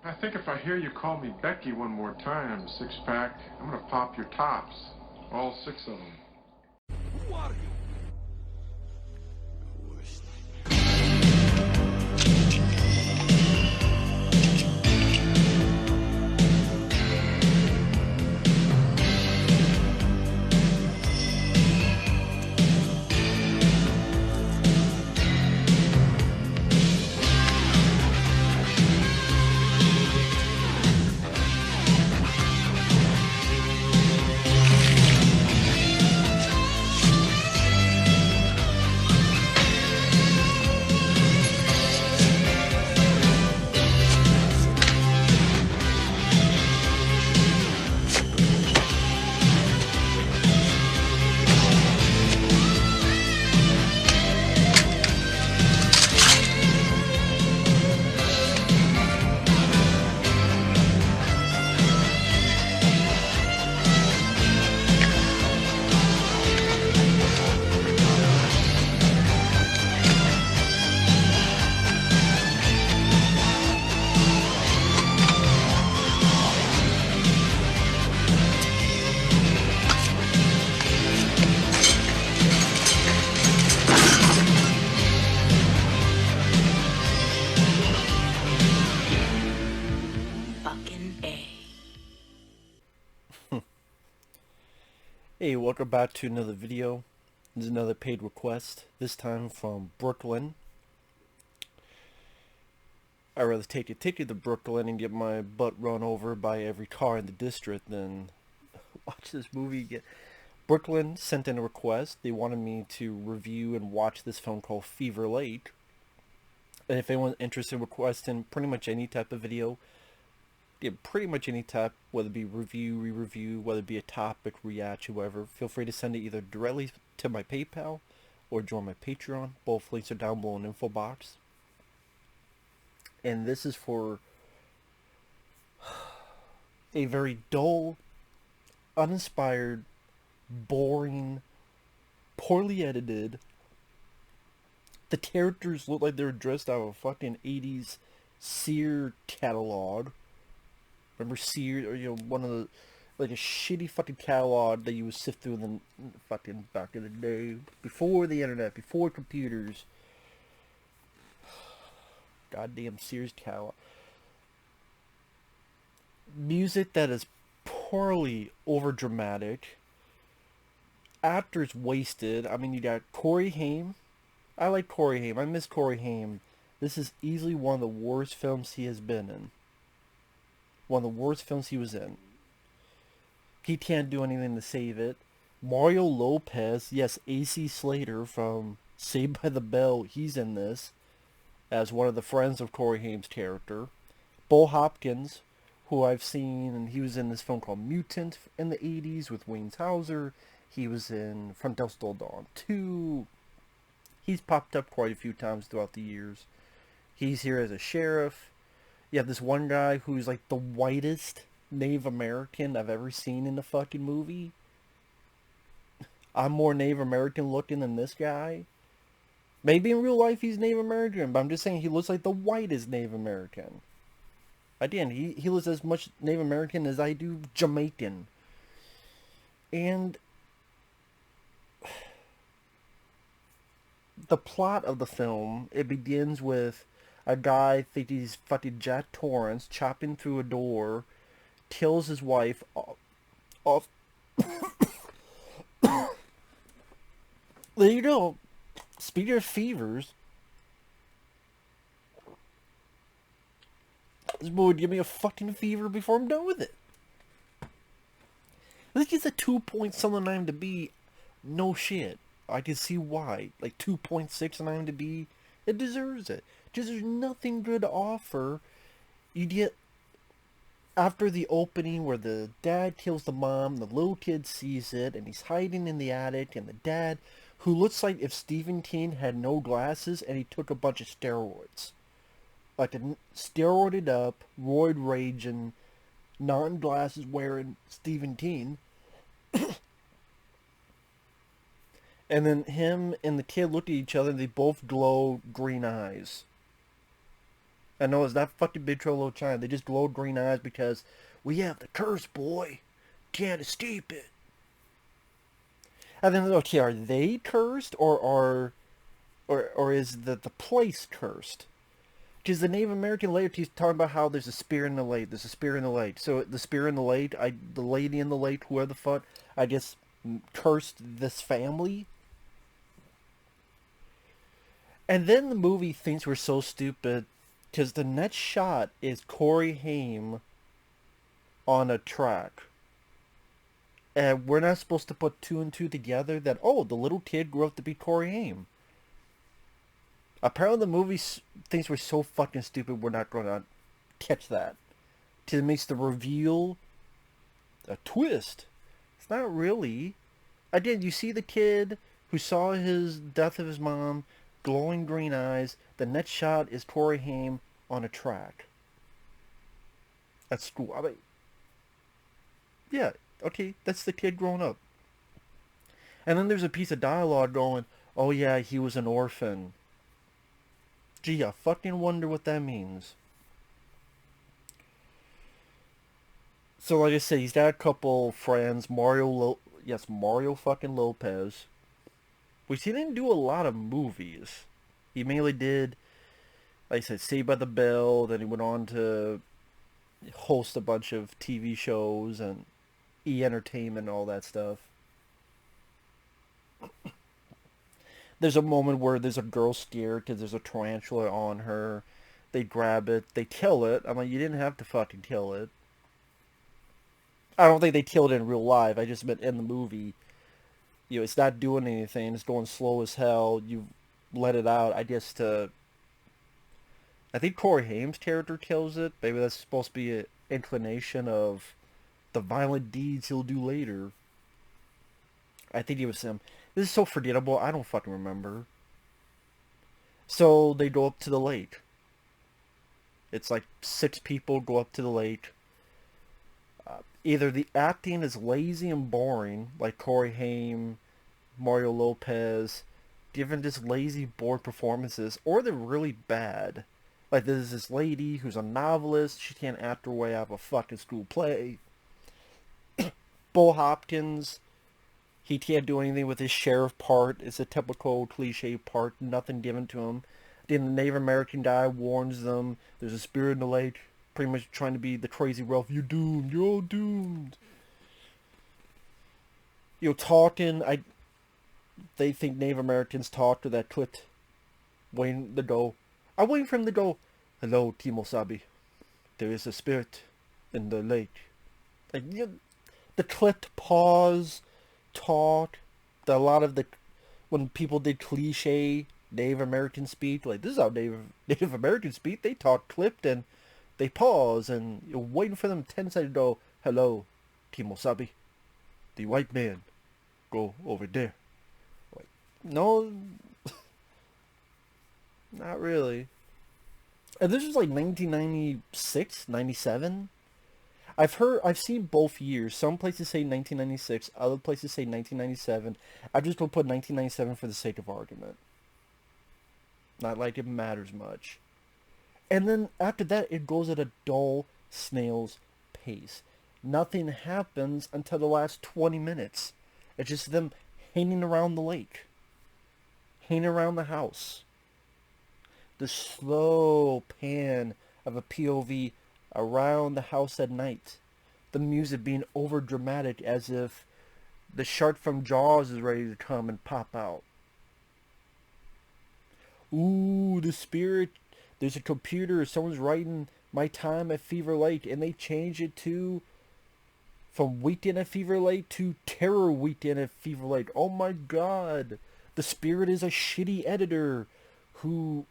I think if I hear you call me Becky one more time, six-pack, I'm gonna pop your tops. All six of them. Who are you? Hey, welcome back to another video. This is another paid request, this time from Brooklyn. I'd rather take a ticket to Brooklyn and get my butt run over by every car in the district than watch this movie. Brooklyn sent in a request. They wanted me to review and watch this film called Fever Lake. And if anyone's interested in requesting pretty much any type of video, pretty much any type, whether it be review, re-review, whether it be a topic, reaction, whatever, feel free to send it either directly to my PayPal or join my Patreon. Both links are down below in the info box. And this is for a very dull, uninspired, boring, poorly edited. The characters look like they're dressed out of a fucking 80s Sears catalog. Remember Sears, or one of the, like a shitty fucking catalog that you would sift through in the fucking back in the day, before the internet, before computers. Goddamn Sears catalog. Music that is poorly overdramatic. Actors wasted. I mean, you got Corey Haim. I like Corey Haim. I miss Corey Haim. This is easily one of the worst films he has been in. One of the worst films he was in. He can't do anything to save it. Mario Lopez, yes, AC Slater from Saved by the Bell, he's in this as one of the friends of Corey Haim's character. Bo Hopkins, who I've seen, and he was in this film called Mutant in the 80s with Wayne Hauser. He was in From Dusk Till Dawn 2. He's popped up quite a few times throughout the years. He's here as a sheriff. You have this one guy who's like the whitest Native American I've ever seen in a fucking movie. I'm more Native American looking than this guy. Maybe in real life he's Native American, but I'm just saying he looks like the whitest Native American. Again, he looks as much Native American as I do Jamaican. And the plot of the film, it begins with a guy think he's fucking Jack Torrance chopping through a door, kills his wife off. There you go. Speaking of fevers, this boy would give me a fucking fever before I'm done with it. This gets a 2 point something on IMDb. No shit. I can see why. Like 2.6 on IMDb. It deserves it. Just there's nothing good to offer. You get, after the opening where the dad kills the mom, the little kid sees it, and he's hiding in the attic, and the dad, who looks like if Stephen King had no glasses and he took a bunch of steroids. Like a steroided up, roid raging, non-glasses wearing Stephen King. And then him and the kid look at each other and they both glow green eyes. I know it's not fucking Big Trouble in Little China. They just glowed green eyes because we have the curse, boy. Can't escape it. And then, okay, are they cursed or is the place cursed? Because the Native American laity is talking about how there's a spirit in the lake. There's a spirit in the lake. So the spirit in the lake, the lady in the lake, whoever the fuck, I guess cursed this family. And then the movie thinks we're so stupid because the next shot is Corey Haim on a track. And we're not supposed to put two and two together that, oh, the little kid grew up to be Corey Haim. Apparently the movie thinks we're so fucking stupid we're not going to catch that. Because it makes the reveal a twist. It's not really. Again, you see the kid who saw his death of his mom, glowing green eyes. The next shot is Corey Haim on a track at school. I mean, yeah, okay, that's the kid growing up. And then there's a piece of dialogue going, oh yeah, he was an orphan. Gee, I fucking wonder what that means. So like I said, he's got a couple friends, Mario fucking Lopez, which he didn't do a lot of movies. He mainly did, like I said, Saved by the Bell, then he went on to host a bunch of TV shows and E! Entertainment and all that stuff. There's a moment where there's a girl scared because there's a tarantula on her. They grab it. They kill it. I'm like, you didn't have to fucking kill it. I don't think they killed it in real life. I just meant in the movie. You know, it's not doing anything. It's going slow as hell. You let it out. I guess to... I think Corey Haim's character kills it. Maybe that's supposed to be an inclination of the violent deeds he'll do later. I think it was him. This is so forgettable, I don't fucking remember. So they go up to the lake. It's like 6 people go up to the lake. Either the acting is lazy and boring, like Corey Haim, Mario Lopez, giving just lazy, bored performances, or they're really bad. Like there's this lady who's a novelist, she can't act her way out of a fucking school play. Bo Hopkins, he can't do anything with his sheriff part. It's a typical cliche part, nothing given to him. Then the Native American guy warns them, there's a spirit in the lake, pretty much trying to be the crazy Ralph, you're doomed, you're all doomed. You know, talking, they think Native Americans talk to that clit, waiting to go. I'm waiting for him to go, hello, Timo-sabi, there is a spirit in the lake. Like, you know, the clit pause, talk, a lot of the, when people did cliche Native American speak, like this is how Native Americans speak, they talk clipped and they pause and you're waiting for them 10 seconds to go, hello, Timo-sabi, the white man, go over there. Like, no, not really. And this was like 1996, 97. I've seen both years. Some places say 1996, other places say 1997. I'm just going to put 1997 for the sake of argument. Not like it matters much. And then after that, it goes at a dull snail's pace. Nothing happens until the last 20 minutes. It's just them hanging around the lake. Hanging around the house. The slow pan of a POV around the house at night. The music being over dramatic as if the shark from Jaws is ready to come and pop out. Ooh, the spirit. There's a computer. Someone's writing my time at Fever Lake and they changed it to from Weekend at Fever Lake to Terror Weekend at Fever Lake. Oh my god. The spirit is a shitty editor who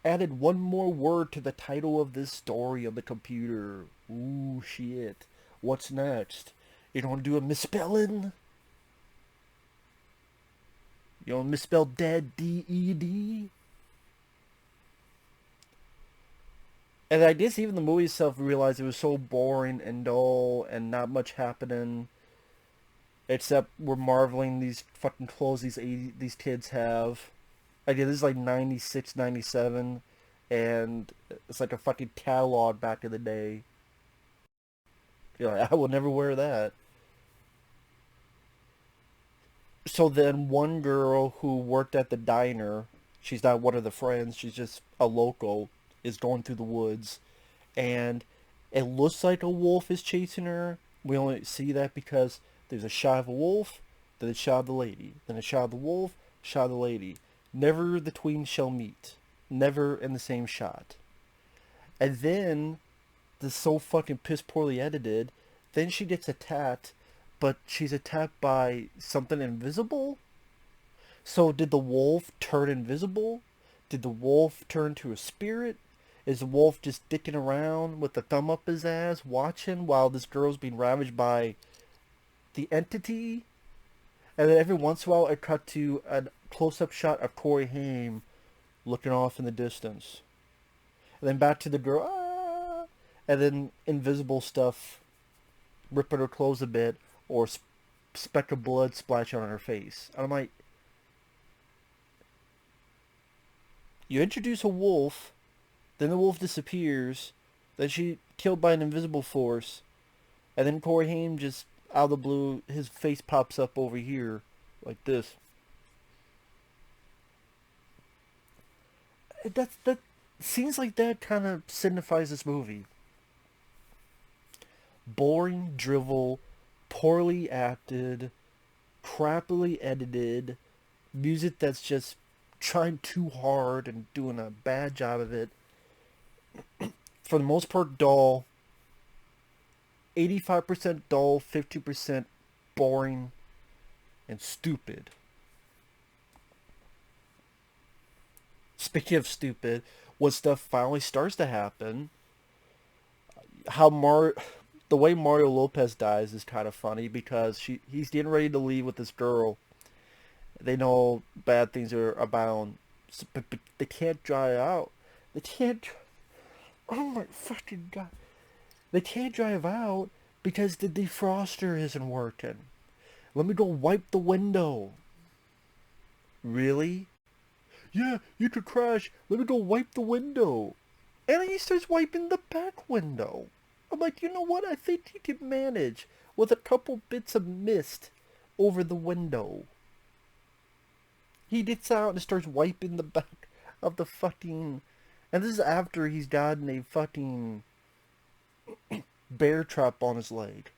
added one more word to the title of this story on the computer. Ooh, shit. What's next? You don't do a misspelling? You don't misspell dead, D-E-D? And I guess even the movie itself realized it was so boring and dull and not much happening. Except we're marveling these fucking clothes these kids have. I guess this is like 96, 97. and it's like a fucking catalog back in the day. You're like, I will never wear that. So then one girl who worked at the diner, she's not one of the friends, she's just a local, is going through the woods, and it looks like a wolf is chasing her. We only see that because there's a shot of a wolf, then a shot of the lady, then a shot of the wolf, shot of the lady. Never the twain shall meet. Never in the same shot. And then, this is so fucking piss poorly edited, then she gets attacked, but she's attacked by something invisible? So did the wolf turn invisible? Did the wolf turn to a spirit? Is the wolf just dicking around with the thumb up his ass, watching while this girl's being ravaged by the entity? And then every once in a while it cut to a close-up shot of Corey Haim looking off in the distance. And then back to the girl, ah! And then invisible stuff ripping her clothes a bit, or speck of blood splashing on her face. And I'm like, you introduce a wolf, then the wolf disappears, then she killed by an invisible force, and then Corey Haim just, out of the blue, his face pops up over here, like this. That seems like that kind of signifies this movie. Boring drivel, poorly acted, crappily edited, music that's just trying too hard and doing a bad job of it. For the most part, dull. 85% dull, 50% boring and stupid. Speaking of stupid, when stuff finally starts to happen, the way Mario Lopez dies is kind of funny because he's getting ready to leave with this girl. They know bad things are abound, but they can't drive out. They can't. Oh my fucking god! They can't drive out because the defroster isn't working. Let me go wipe the window. Really? Yeah, you could crash. Let me go wipe the window. And then he starts wiping the back window. I'm like, you know what? I think he can manage with a couple bits of mist over the window. He gets out and starts wiping the back of the fucking... And this is after he's gotten a fucking bear trap on his leg.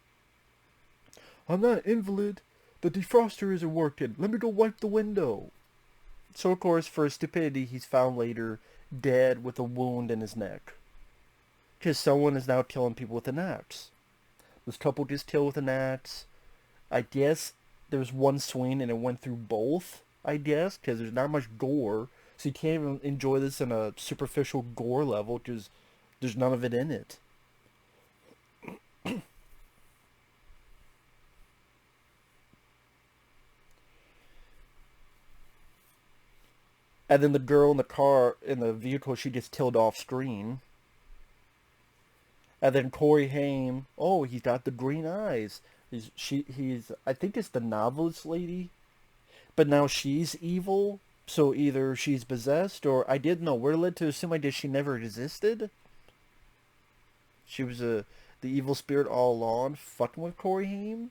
I'm not an invalid. The defroster isn't working. Let me go wipe the window. So, of course, for his stupidity, he's found later dead with a wound in his neck. Because someone is now killing people with an axe. This couple just killed with an axe. I guess there was one swing and it went through both, I guess, because there's not much gore. So you can't even enjoy this in a superficial gore level because there's none of it in it. And then the girl in the car, in the vehicle, she gets killed off screen. And then Corey Haim, oh, he's got the green eyes. He's I think it's the novelist lady. But now she's evil. So either she's possessed or I didn't know. We're led to assume I guess she never existed. She was the evil spirit all along, fucking with Corey Haim.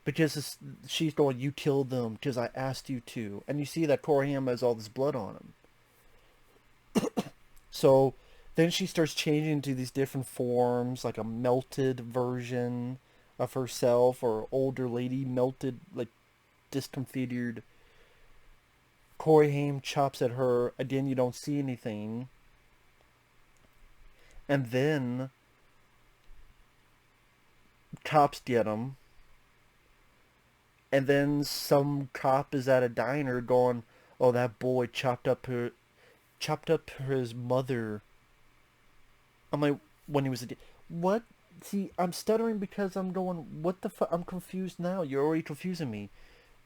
Because she's going, you killed them because I asked you to. And you see that Corey Haim has all this blood on him. So then she starts changing into these different forms, like a melted version of herself, or older lady melted, like disconfigured. Corey Haim chops at her. Again, you don't see anything. And then cops get him. And then some cop is at a diner going, oh, that boy chopped up his mother. I'm like, when he was what? See, I'm stuttering because I'm going, what the fuck? I'm confused now. You're already confusing me.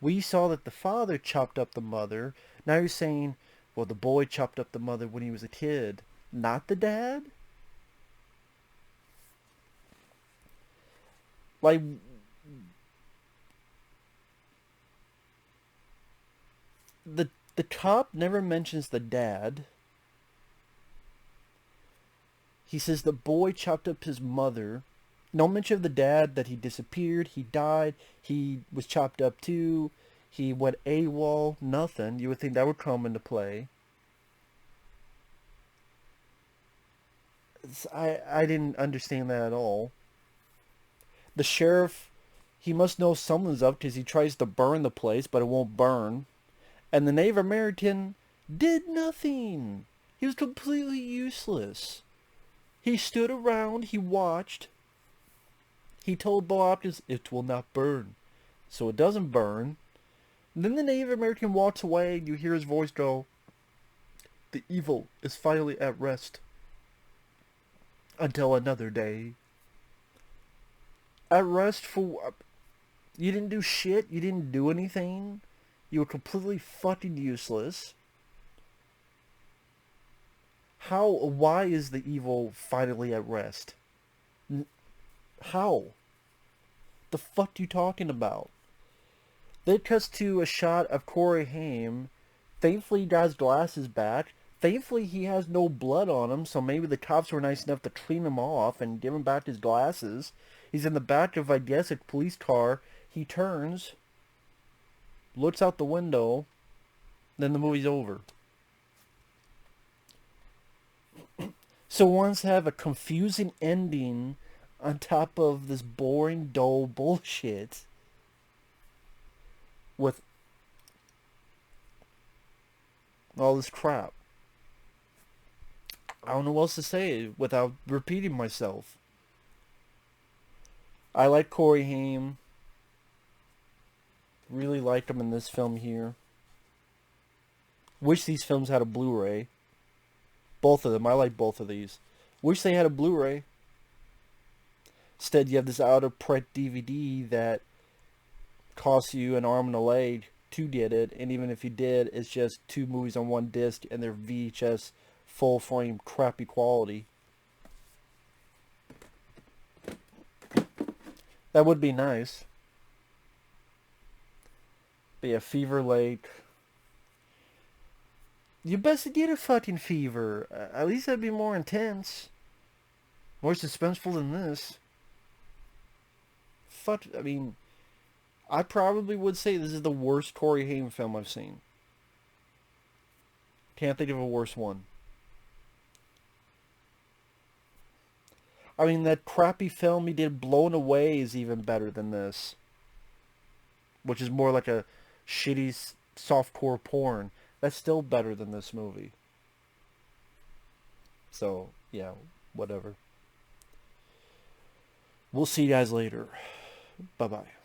We saw that the father chopped up the mother. Now you're saying, well, the boy chopped up the mother when he was a kid. Not the dad? Like... The cop never mentions the dad. He says the boy chopped up his mother. No mention of the dad, that he disappeared, he died, he was chopped up too, he went AWOL, nothing. You would think that would come into play. I didn't understand that at all. The sheriff, he must know something's up because he tries to burn the place, but it won't burn. And the Native American did nothing. He was completely useless. He stood around, he watched. He told Bo Hopkins, it will not burn. So it doesn't burn. And then the Native American walks away and you hear his voice go, the evil is finally at rest. Until another day. At rest for... You didn't do shit. You didn't do anything. You were completely fucking useless. Why is the evil finally at rest? How? The fuck you talking about? Then it cuts to a shot of Corey Haim. Thankfully he got his glasses back. Thankfully he has no blood on him, so maybe the cops were nice enough to clean him off and give him back his glasses. He's in the back of, I guess, a police car. He turns, looks out the window, then the movie's over. So once have a confusing ending on top of this boring, dull bullshit with all this crap. I don't know what else to say without repeating myself. I like Corey Haim. Really like him in this film here. Wish these films had a Blu-ray. Both of them. I like both of these. Wish they had a Blu-ray. Instead, you have this out-of-print DVD that costs you an arm and a leg to get it. And even if you did, it's just 2 movies on 1 disc and they're VHS full-frame crappy quality. That would be nice. But yeah, Fever Lake. You best get a fucking fever. At least that'd be more intense. More suspenseful than this. Fuck, I mean, I probably would say this is the worst Corey Haim film I've seen. Can't think of a worse one. I mean, that crappy film he did, Blown Away, is even better than this. Which is more like a shitty softcore porn. That's still better than this movie. So, yeah, whatever. We'll see you guys later. Bye-bye.